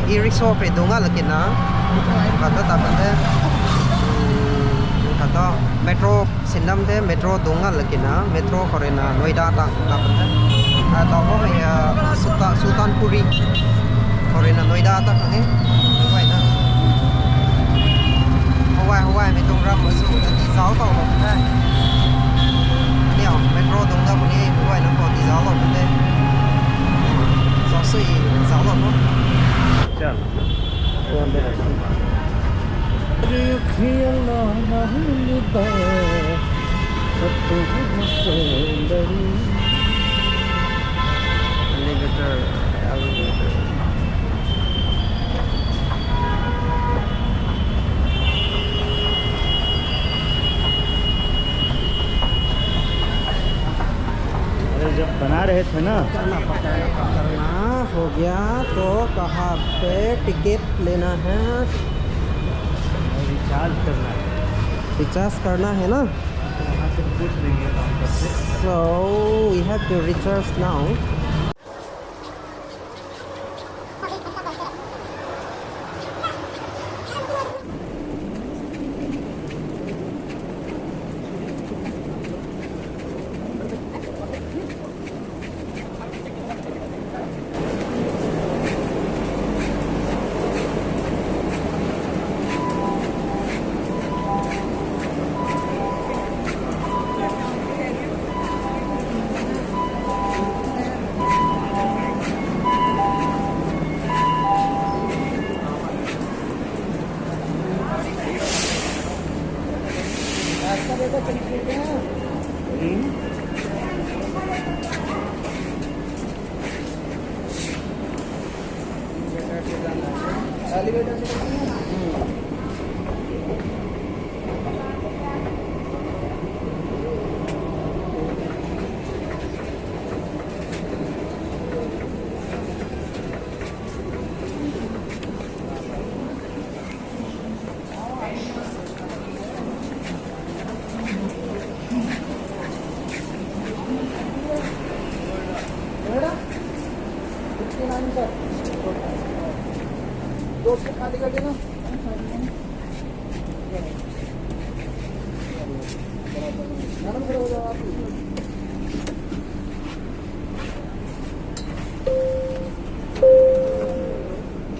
e-rickshaw pe donga lakina kata tapante kata metro sindam de metro donga lakina metro korena Noida ta tapante atau ya Sultanpuri korena Noida ta kange vậy đó Hawaii mấy tung ra một số đi giáo tàu một thế nhiều metro tung ra một đi vậy nó còn đi giáo tàu một thế giáo sư giáo tàu nó चल elevator जब बना रहे थे ना करना हो गया तो कहाँ पे टिकट लेना है रिचार्ज करना है ना वहाँ से पूछ लेंगे so we have to recharge now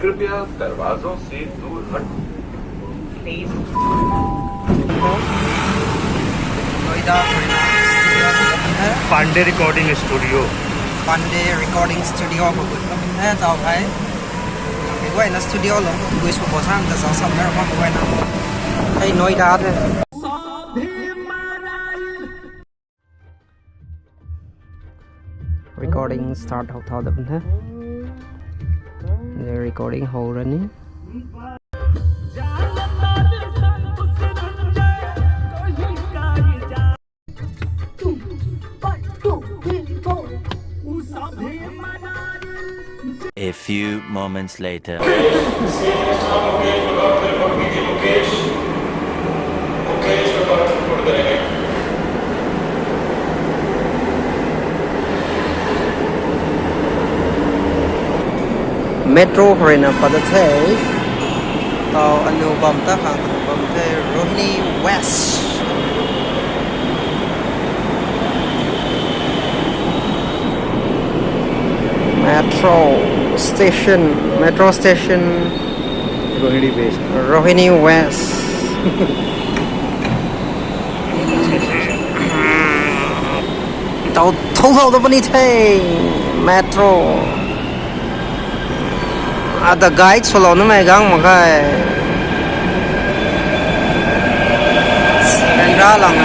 कृपया दरवाजों से दूर हट Noida Pandey recording studio Pandey recording studio của mình है tàu thấy cái quay là studio là người số bộ sang là sáu sáu mấy con quay nào đây Noida thôi recording start học thao được hết recording hầu rồi nhé A few moments later. metro Harina Padatay tàu anh lưu bầm ta hàng bầm thế Rohini West metro station Rohini West tàu thông thầu đó bên đây metro ada guide solo no megang makai rendra lang